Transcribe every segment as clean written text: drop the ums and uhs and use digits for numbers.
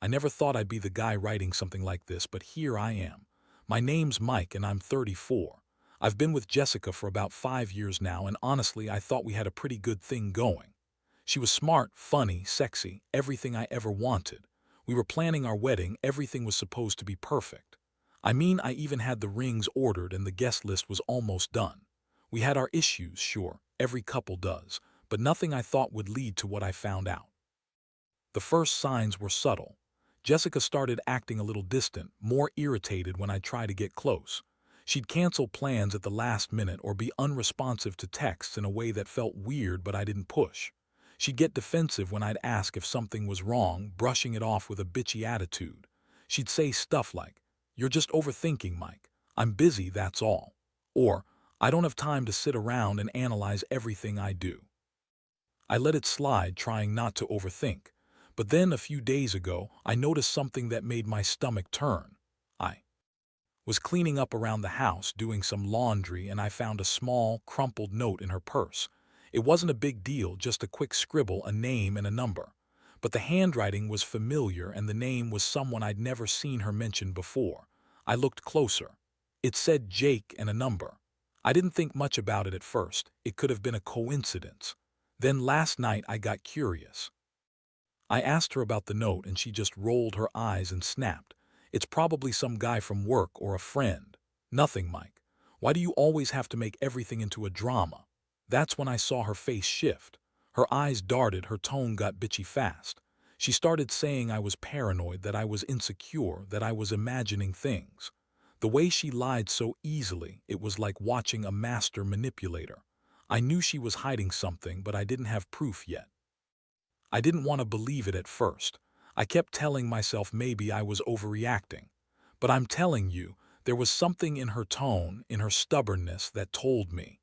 I never thought I'd be the guy writing something like this, but here I am. My name's Mike and I'm 34. I've been with Jessica for about 5 years now, and honestly, I thought we had a pretty good thing going. She was smart, funny, sexy, everything I ever wanted. We were planning our wedding, everything was supposed to be perfect. I mean, I even had the rings ordered and the guest list was almost done. We had our issues, sure, every couple does, but nothing I thought would lead to what I found out. The first signs were subtle. Jessica started acting a little distant, more irritated when I tried to get close. She'd cancel plans at the last minute or be unresponsive to texts in a way that felt weird, but I didn't push. She'd get defensive when I'd ask if something was wrong, brushing it off with a bitchy attitude. She'd say stuff like, "You're just overthinking, Mike. I'm busy, that's all." Or, "I don't have time to sit around and analyze everything I do." I let it slide, trying not to overthink. But then a few days ago, I noticed something that made my stomach turn. I was cleaning up around the house, doing some laundry, and I found a small, crumpled note in her purse. It wasn't a big deal, just a quick scribble, a name and a number. But the handwriting was familiar, and the name was someone I'd never seen her mention before. I looked closer. It said Jake and a number. I didn't think much about it at first. It could have been a coincidence. Then last night I got curious. I asked her about the note and she just rolled her eyes and snapped. "It's probably some guy from work or a friend." "Nothing, Mike. Why do you always have to make everything into a drama?" That's when I saw her face shift. Her eyes darted, her tone got bitchy fast. She started saying I was paranoid, that I was insecure, that I was imagining things. The way she lied so easily, it was like watching a master manipulator. I knew she was hiding something, but I didn't have proof yet. I didn't want to believe it at first. I kept telling myself maybe I was overreacting. But I'm telling you, there was something in her tone, in her stubbornness, that told me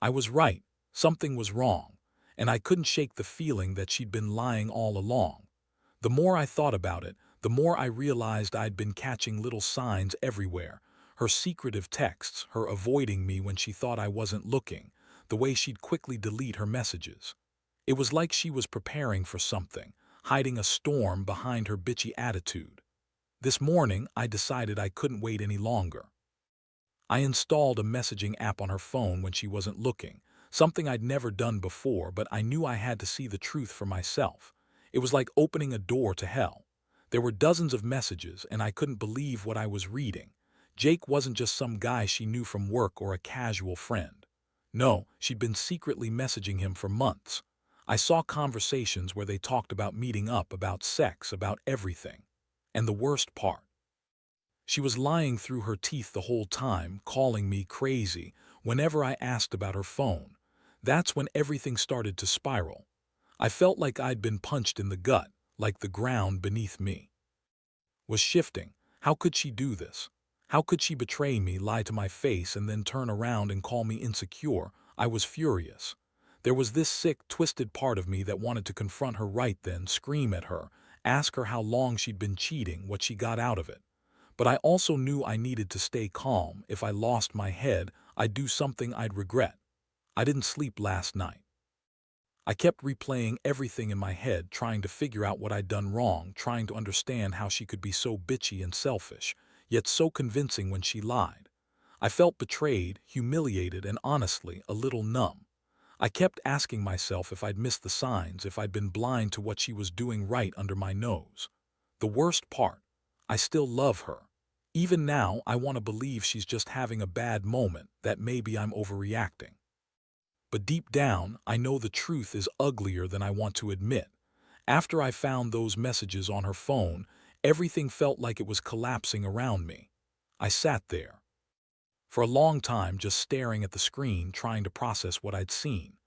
I was right, something was wrong, and I couldn't shake the feeling that she'd been lying all along. The more I thought about it, the more I realized I'd been catching little signs everywhere. Her secretive texts, her avoiding me when she thought I wasn't looking, the way she'd quickly delete her messages. It was like she was preparing for something, hiding a storm behind her bitchy attitude. This morning, I decided I couldn't wait any longer. I installed a messaging app on her phone when she wasn't looking, something I'd never done before, but I knew I had to see the truth for myself. It was like opening a door to hell. There were dozens of messages, and I couldn't believe what I was reading. Jake wasn't just some guy she knew from work or a casual friend. No, she'd been secretly messaging him for months. I saw conversations where they talked about meeting up, about sex, about everything. And the worst part, she was lying through her teeth the whole time, calling me crazy whenever I asked about her phone. That's when everything started to spiral. I felt like I'd been punched in the gut, like the ground beneath me was shifting. How could she do this? How could she betray me, lie to my face, and then turn around and call me insecure? I was furious. There was this sick, twisted part of me that wanted to confront her right then, scream at her, ask her how long she'd been cheating, what she got out of it. But I also knew I needed to stay calm. If I lost my head, I'd do something I'd regret. I didn't sleep last night. I kept replaying everything in my head, trying to figure out what I'd done wrong, trying to understand how she could be so bitchy and selfish, yet so convincing when she lied. I felt betrayed, humiliated, and honestly, a little numb. I kept asking myself if I'd missed the signs, if I'd been blind to what she was doing right under my nose. The worst part, I still love her. Even now, I want to believe she's just having a bad moment, that maybe I'm overreacting. But deep down, I know the truth is uglier than I want to admit. After I found those messages on her phone, everything felt like it was collapsing around me. I sat there for a long time, just staring at the screen, trying to process what I'd seen.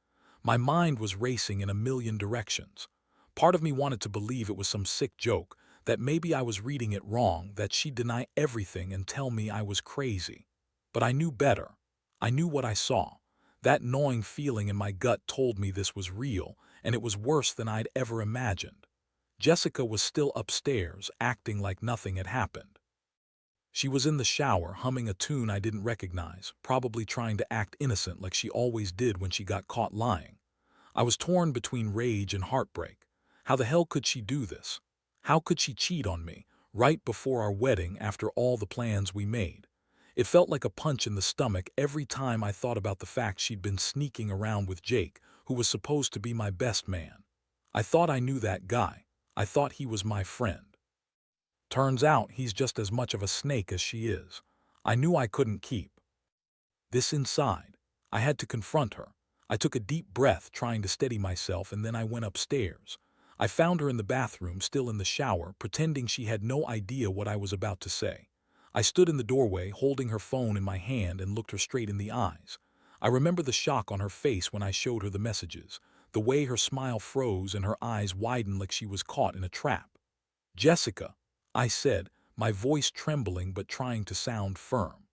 My mind was racing in a million directions. Part of me wanted to believe it was some sick joke, that maybe I was reading it wrong, that she'd deny everything and tell me I was crazy. But I knew better. I knew what I saw. That gnawing feeling in my gut told me this was real, and it was worse than I'd ever imagined. Jessica was still upstairs, acting like nothing had happened. She was in the shower, humming a tune I didn't recognize, probably trying to act innocent like she always did when she got caught lying. I was torn between rage and heartbreak. How the hell could she do this? How could she cheat on me, right before our wedding after all the plans we made? It felt like a punch in the stomach every time I thought about the fact she'd been sneaking around with Jake, who was supposed to be my best man. I thought I knew that guy. I thought he was my friend. Turns out he's just as much of a snake as she is. I knew I couldn't keep this inside. I had to confront her. I took a deep breath, trying to steady myself, and then I went upstairs. I found her in the bathroom, still in the shower, pretending she had no idea what I was about to say. I stood in the doorway, holding her phone in my hand, and looked her straight in the eyes. I remember the shock on her face when I showed her the messages, the way her smile froze and her eyes widened like she was caught in a trap. "Jessica," I said, my voice trembling but trying to sound firm.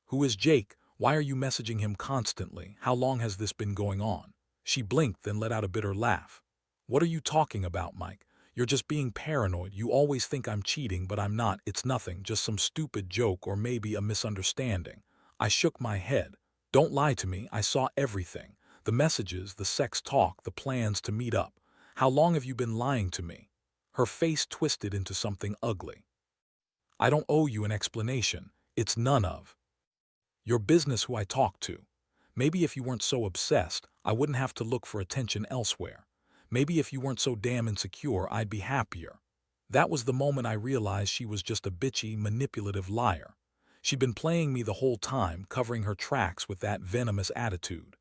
"Who is Jake? Why are you messaging him constantly? How long has this been going on?" She blinked, then let out a bitter laugh. "What are you talking about, Mike? You're just being paranoid. You always think I'm cheating, but I'm not. It's nothing, just some stupid joke or maybe a misunderstanding." I shook my head. "Don't lie to me. I saw everything. The messages, the sex talk, the plans to meet up. How long have you been lying to me?" Her face twisted into something ugly. "I don't owe you an explanation. It's none of your business who I talk to. Maybe if you weren't so obsessed, I wouldn't have to look for attention elsewhere. Maybe if you weren't so damn insecure, I'd be happier." That was the moment I realized she was just a bitchy, manipulative liar. She'd been playing me the whole time, covering her tracks with that venomous attitude.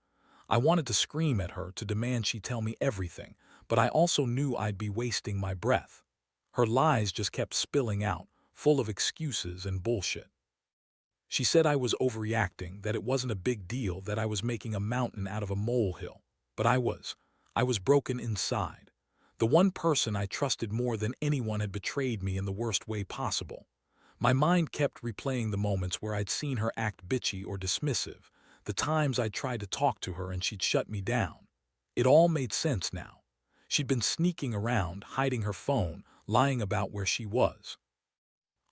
I wanted to scream at her, to demand she tell me everything, but I also knew I'd be wasting my breath. Her lies just kept spilling out, full of excuses and bullshit. She said I was overreacting, that it wasn't a big deal, that I was making a mountain out of a molehill. But I was. I was broken inside. The one person I trusted more than anyone had betrayed me in the worst way possible. My mind kept replaying the moments where I'd seen her act bitchy or dismissive, the times I'd tried to talk to her and she'd shut me down. It all made sense now. She'd been sneaking around, hiding her phone, lying about where she was.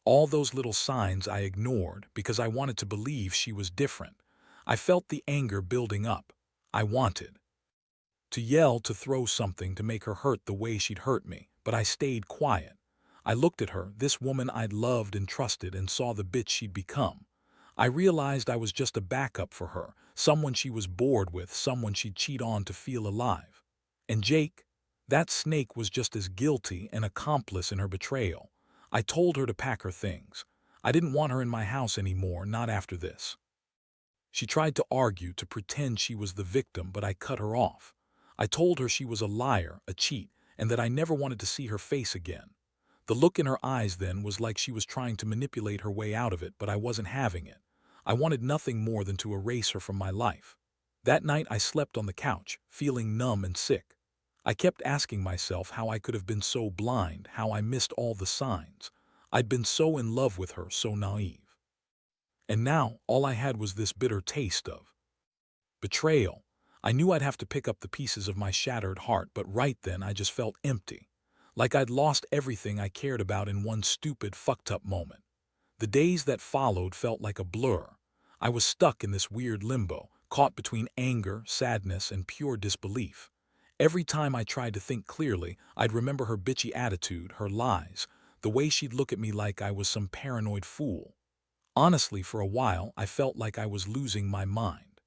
All those little signs I ignored because I wanted to believe she was different. I felt the anger building up. I wanted to yell, to throw something, to make her hurt the way she'd hurt me, but I stayed quiet. I looked at her, this woman I'd loved and trusted, and saw the bitch she'd become. I realized I was just a backup for her, someone she was bored with, someone she'd cheat on to feel alive. And Jake, that snake, was just as guilty, an accomplice in her betrayal. I told her to pack her things. I didn't want her in my house anymore, not after this. She tried to argue, to pretend she was the victim, but I cut her off. I told her she was a liar, a cheat, and that I never wanted to see her face again. The look in her eyes then was like she was trying to manipulate her way out of it, but I wasn't having it. I wanted nothing more than to erase her from my life. That night I slept on the couch, feeling numb and sick. I kept asking myself how I could have been so blind, how I missed all the signs. I'd been so in love with her, so naive. And now all I had was this bitter taste of betrayal. I knew I'd have to pick up the pieces of my shattered heart, but right then I just felt empty. Like I'd lost everything I cared about in one stupid, fucked up moment. The days that followed felt like a blur. I was stuck in this weird limbo, caught between anger, sadness, and pure disbelief. Every time I tried to think clearly, I'd remember her bitchy attitude, her lies, the way she'd look at me like I was some paranoid fool. Honestly, for a while, I felt like I was losing my mind.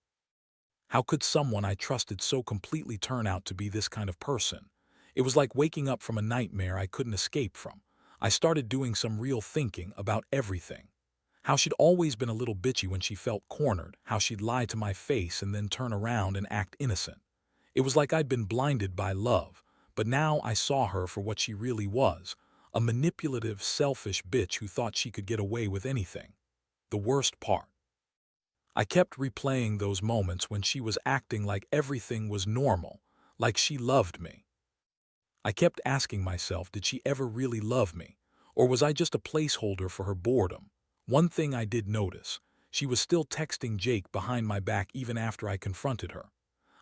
How could someone I trusted so completely turn out to be this kind of person? It was like waking up from a nightmare I couldn't escape from. I started doing some real thinking about everything. How she'd always been a little bitchy when she felt cornered, how she'd lie to my face and then turn around and act innocent. It was like I'd been blinded by love, but now I saw her for what she really was, a manipulative, selfish bitch who thought she could get away with anything. The worst part, I kept replaying those moments when she was acting like everything was normal, like she loved me. I kept asking myself, did she ever really love me? Or was I just a placeholder for her boredom? One thing I did notice, she was still texting Jake behind my back even after I confronted her.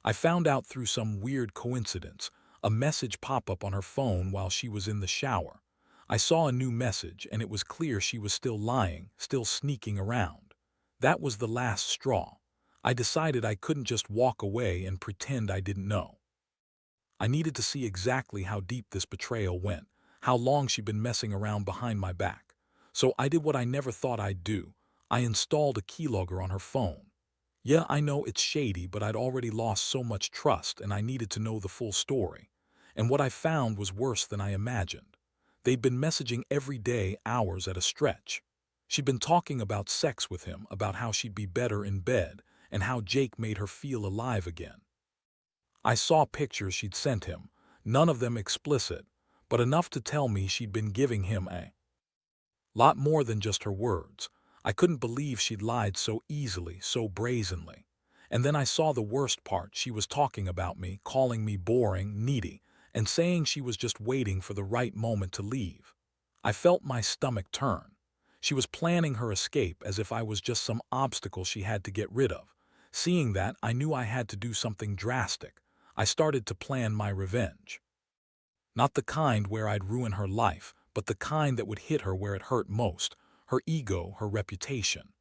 I found out through some weird coincidence, a message pop up on her phone while she was in the shower. I saw a new message, and it was clear she was still lying, still sneaking around. That was the last straw. I decided I couldn't just walk away and pretend I didn't know. I needed to see exactly how deep this betrayal went, how long she'd been messing around behind my back. So I did what I never thought I'd do. I installed a keylogger on her phone. Yeah, I know it's shady, but I'd already lost so much trust and I needed to know the full story. And what I found was worse than I imagined. They'd been messaging every day, hours at a stretch. She'd been talking about sex with him, about how she'd be better in bed, and how Jake made her feel alive again. I saw pictures she'd sent him, none of them explicit, but enough to tell me she'd been giving him a lot more than just her words. I couldn't believe she'd lied so easily, so brazenly. And then I saw the worst part. She was talking about me, calling me boring, needy, and saying she was just waiting for the right moment to leave. I felt my stomach turn. She was planning her escape as if I was just some obstacle she had to get rid of. Seeing that, I knew I had to do something drastic. I started to plan my revenge. Not the kind where I'd ruin her life, but the kind that would hit her where it hurt most, her ego, her reputation.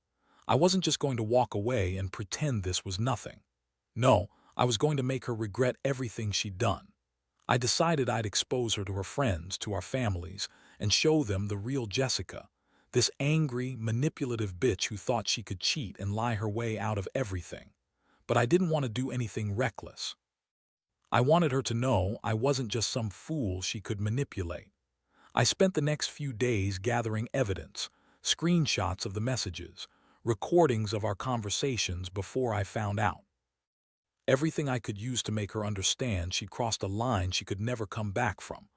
I wasn't just going to walk away and pretend this was nothing. No, I was going to make her regret everything she'd done. I decided I'd expose her to her friends, to our families, and show them the real Jessica, this angry, manipulative bitch who thought she could cheat and lie her way out of everything. But I didn't want to do anything reckless. I wanted her to know I wasn't just some fool she could manipulate. I spent the next few days gathering evidence, screenshots of the messages, recordings of our conversations before I found out. Everything I could use to make her understand she'd crossed a line she could never come back from.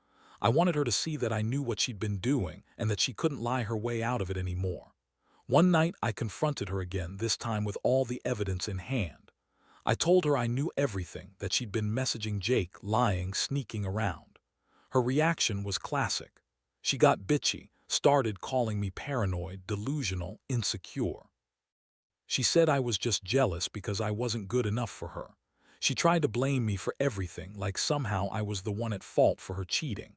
I wanted her to see that I knew what she'd been doing and that she couldn't lie her way out of it anymore. One night I confronted her again, this time with all the evidence in hand. I told her I knew everything, that she'd been messaging Jake, lying, sneaking around. Her reaction was classic. She got bitchy, started calling me paranoid, delusional, insecure. She said I was just jealous because I wasn't good enough for her. She tried to blame me for everything, like somehow I was the one at fault for her cheating.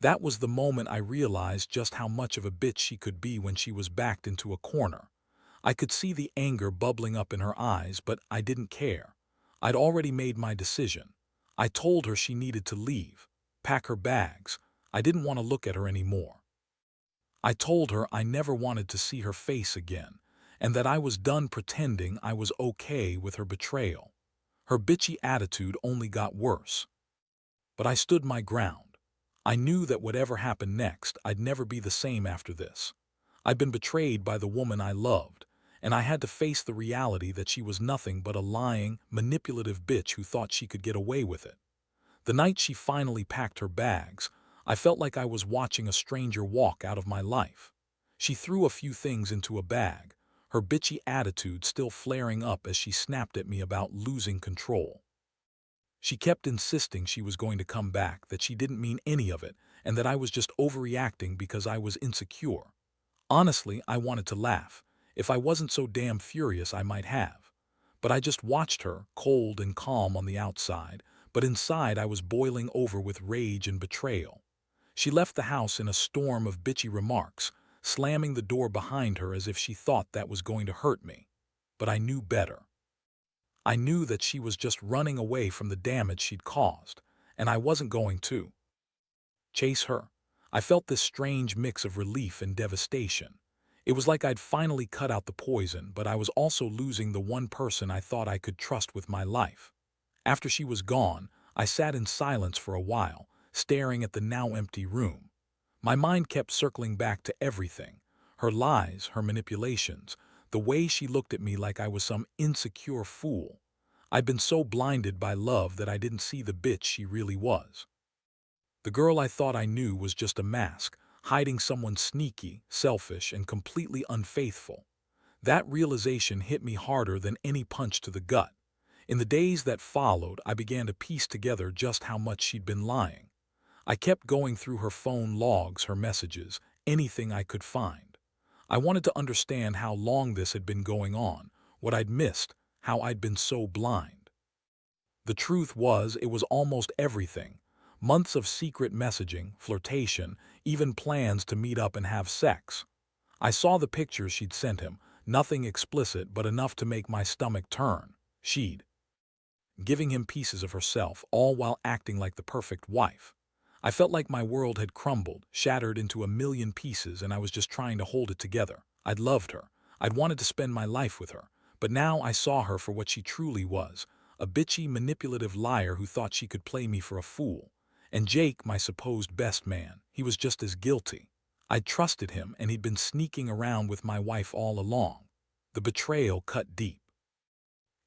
That was the moment I realized just how much of a bitch she could be when she was backed into a corner. I could see the anger bubbling up in her eyes, but I didn't care. I'd already made my decision. I told her she needed to leave, pack her bags. I didn't want to look at her anymore. I told her I never wanted to see her face again, and that I was done pretending I was okay with her betrayal. Her bitchy attitude only got worse. But I stood my ground. I knew that whatever happened next, I'd never be the same after this. I'd been betrayed by the woman I loved, and I had to face the reality that she was nothing but a lying, manipulative bitch who thought she could get away with it. The night she finally packed her bags, I felt like I was watching a stranger walk out of my life. She threw a few things into a bag, her bitchy attitude still flaring up as she snapped at me about losing control. She kept insisting she was going to come back, that she didn't mean any of it, and that I was just overreacting because I was insecure. Honestly, I wanted to laugh. If I wasn't so damn furious, I might have. But I just watched her, cold and calm on the outside, but inside I was boiling over with rage and betrayal. She left the house in a storm of bitchy remarks, slamming the door behind her as if she thought that was going to hurt me. But I knew better. I knew that she was just running away from the damage she'd caused, and I wasn't going to chase her. I felt this strange mix of relief and devastation. It was like I'd finally cut out the poison, but I was also losing the one person I thought I could trust with my life. After she was gone, I sat in silence for a while, staring at the now empty room. My mind kept circling back to everything, her lies, her manipulations, the way she looked at me like I was some insecure fool. I'd been so blinded by love that I didn't see the bitch she really was. The girl I thought I knew was just a mask, hiding someone sneaky, selfish, and completely unfaithful. That realization hit me harder than any punch to the gut. In the days that followed, I began to piece together just how much she'd been lying. I kept going through her phone logs, her messages, anything I could find. I wanted to understand how long this had been going on, what I'd missed, how I'd been so blind. The truth was, it was almost everything. Months of secret messaging, flirtation, even plans to meet up and have sex. I saw the pictures she'd sent him, nothing explicit but enough to make my stomach turn. She'd giving him pieces of herself, all while acting like the perfect wife. I felt like my world had crumbled, shattered into a million pieces, and I was just trying to hold it together. I'd loved her. I'd wanted to spend my life with her. But now I saw her for what she truly was, a bitchy, manipulative liar who thought she could play me for a fool. And Jake, my supposed best man, he was just as guilty. I'd trusted him, and he'd been sneaking around with my wife all along. The betrayal cut deep.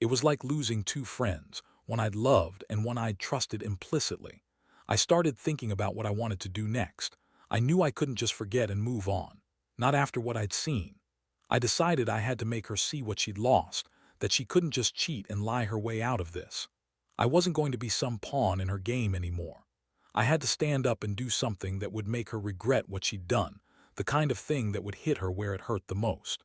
It was like losing two friends, one I'd loved and one I'd trusted implicitly. I started thinking about what I wanted to do next. I knew I couldn't just forget and move on. Not after what I'd seen. I decided I had to make her see what she'd lost, that she couldn't just cheat and lie her way out of this. I wasn't going to be some pawn in her game anymore. I had to stand up and do something that would make her regret what she'd done, the kind of thing that would hit her where it hurt the most.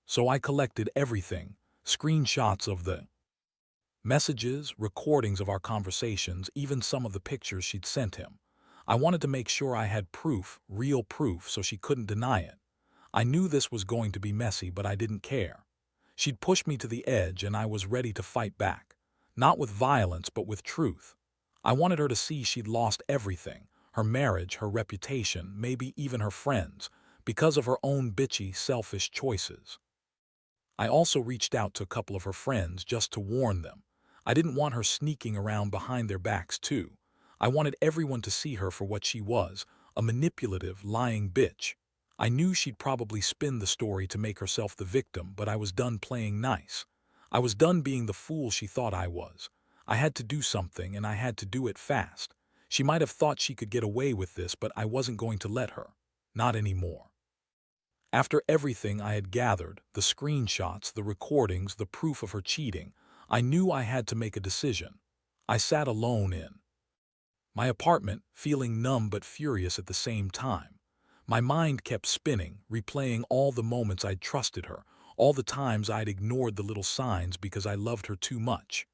So I collected everything, screenshots of the messages, recordings of our conversations, even some of the pictures she'd sent him. I wanted to make sure I had proof, real proof, so she couldn't deny it. I knew this was going to be messy, but I didn't care. She'd pushed me to the edge, and I was ready to fight back. Not with violence, but with truth. I wanted her to see she'd lost everything, her marriage, her reputation, maybe even her friends, because of her own bitchy, selfish choices. I also reached out to a couple of her friends just to warn them. I didn't want her sneaking around behind their backs too. I wanted everyone to see her for what she was, a manipulative, lying bitch. I knew she'd probably spin the story to make herself the victim, but I was done playing nice. I was done being the fool she thought I was. I had to do something, and I had to do it fast. She might have thought she could get away with this, but I wasn't going to let her. Not anymore. After everything I had gathered, the screenshots, the recordings, the proof of her cheating, I knew I had to make a decision. I sat alone in my apartment, feeling numb but furious at the same time. My mind kept spinning, replaying all the moments I'd trusted her, all the times I'd ignored the little signs because I loved her too much.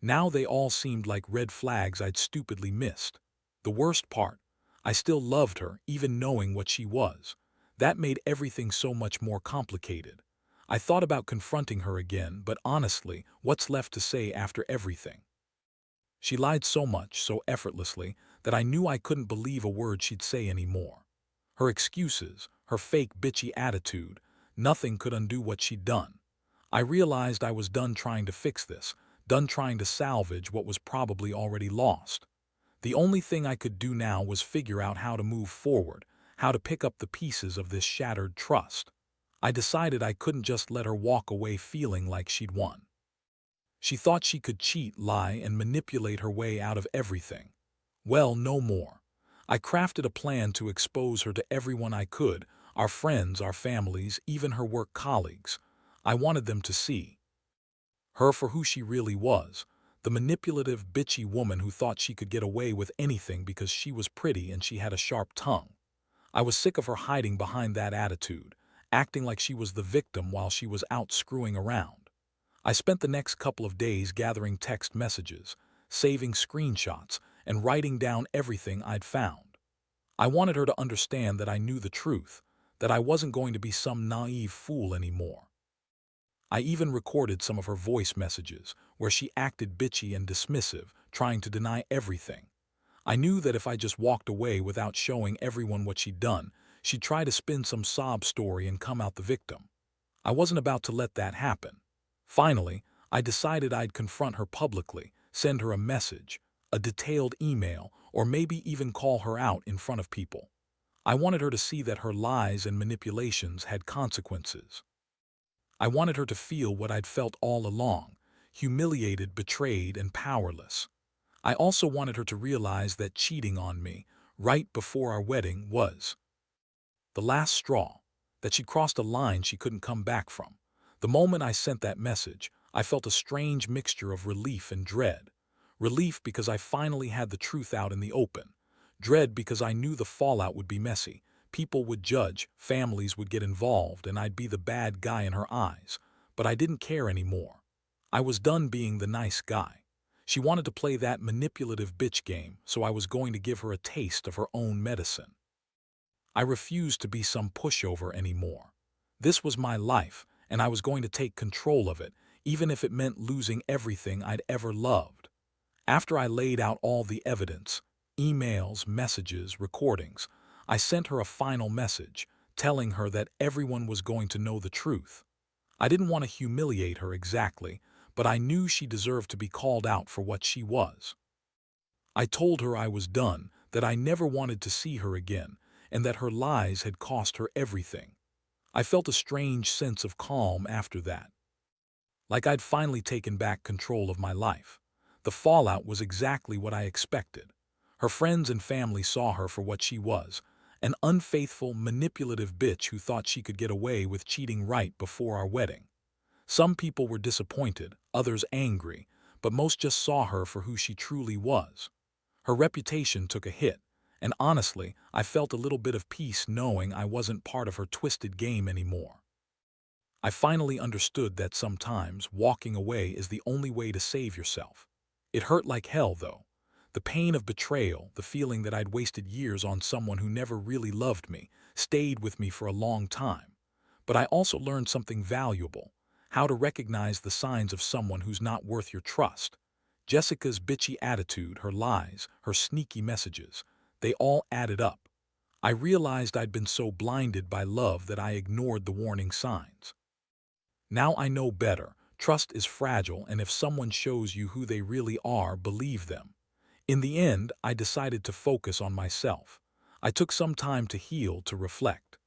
Now they all seemed like red flags I'd stupidly missed. The worst part, I still loved her, even knowing what she was. That made everything so much more complicated. I thought about confronting her again, but honestly, what's left to say after everything? She lied so much, so effortlessly, that I knew I couldn't believe a word she'd say anymore. Her excuses, her fake bitchy attitude, nothing could undo what she'd done. I realized I was done trying to fix this, done trying to salvage what was probably already lost. The only thing I could do now was figure out how to move forward, how to pick up the pieces of this shattered trust. I decided I couldn't just let her walk away feeling like she'd won. She thought she could cheat, lie, and manipulate her way out of everything. Well, no more. I crafted a plan to expose her to everyone I could, our friends, our families, even her work colleagues. I wanted them to see her for who she really was, the manipulative, bitchy woman who thought she could get away with anything because she was pretty and she had a sharp tongue. I was sick of her hiding behind that attitude, acting like she was the victim while she was out screwing around. I spent the next couple of days gathering text messages, saving screenshots, and writing down everything I'd found. I wanted her to understand that I knew the truth, that I wasn't going to be some naive fool anymore. I even recorded some of her voice messages, where she acted bitchy and dismissive, trying to deny everything. I knew that if I just walked away without showing everyone what she'd done, she'd try to spin some sob story and come out the victim. I wasn't about to let that happen. Finally, I decided I'd confront her publicly, send her a message, a detailed email, or maybe even call her out in front of people. I wanted her to see that her lies and manipulations had consequences. I wanted her to feel what I'd felt all along, humiliated, betrayed, and powerless. I also wanted her to realize that cheating on me, right before our wedding, was the last straw, that she'd crossed a line she couldn't come back from. The moment I sent that message, I felt a strange mixture of relief and dread. Relief because I finally had the truth out in the open. Dread because I knew the fallout would be messy. People would judge, families would get involved, and I'd be the bad guy in her eyes. But I didn't care anymore. I was done being the nice guy. She wanted to play that manipulative bitch game, so I was going to give her a taste of her own medicine. I refused to be some pushover anymore. This was my life, and I was going to take control of it, even if it meant losing everything I'd ever loved. After I laid out all the evidence, Emails, messages, recordings. I sent her a final message, telling her that everyone was going to know the truth. I didn't want to humiliate her exactly, but I knew she deserved to be called out for what she was. I told her I was done, that I never wanted to see her again, and that her lies had cost her everything. I felt a strange sense of calm after that, like I'd finally taken back control of my life. The fallout was exactly what I expected. Her friends and family saw her for what she was, an unfaithful, manipulative bitch who thought she could get away with cheating right before our wedding. Some people were disappointed, others angry, but most just saw her for who she truly was. Her reputation took a hit, and honestly, I felt a little bit of peace knowing I wasn't part of her twisted game anymore. I finally understood that sometimes walking away is the only way to save yourself. It hurt like hell, though. The pain of betrayal, the feeling that I'd wasted years on someone who never really loved me, stayed with me for a long time. But I also learned something valuable: how to recognize the signs of someone who's not worth your trust. Jessica's bitchy attitude, her lies, her sneaky messages, they all added up. I realized I'd been so blinded by love that I ignored the warning signs. Now I know better. Trust is fragile, and if someone shows you who they really are, believe them. In the end, I decided to focus on myself. I took some time to heal, to reflect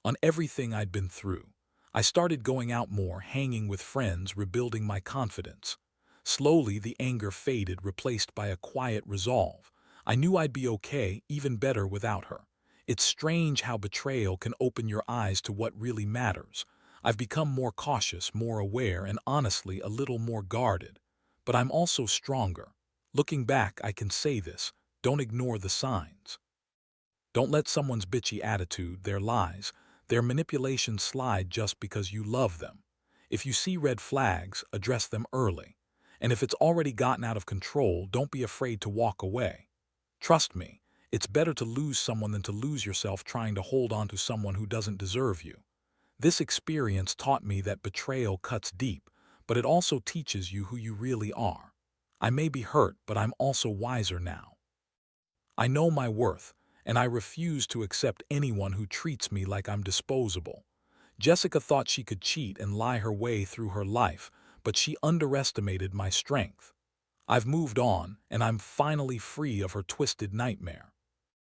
on everything I'd been through. I started going out more, hanging with friends, rebuilding my confidence. Slowly, the anger faded, replaced by a quiet resolve. I knew I'd be okay, even better without her. It's strange how betrayal can open your eyes to what really matters. I've become more cautious, more aware, and honestly a little more guarded. But I'm also stronger. Looking back, I can say this: don't ignore the signs. Don't let someone's bitchy attitude, their lies, their manipulation slide just because you love them. If you see red flags, address them early. And if it's already gotten out of control, don't be afraid to walk away. Trust me, it's better to lose someone than to lose yourself trying to hold on to someone who doesn't deserve you. This experience taught me that betrayal cuts deep, but it also teaches you who you really are. I may be hurt, but I'm also wiser now. I know my worth, and I refuse to accept anyone who treats me like I'm disposable. Jessica thought she could cheat and lie her way through her life, but she underestimated my strength. I've moved on, and I'm finally free of her twisted nightmare.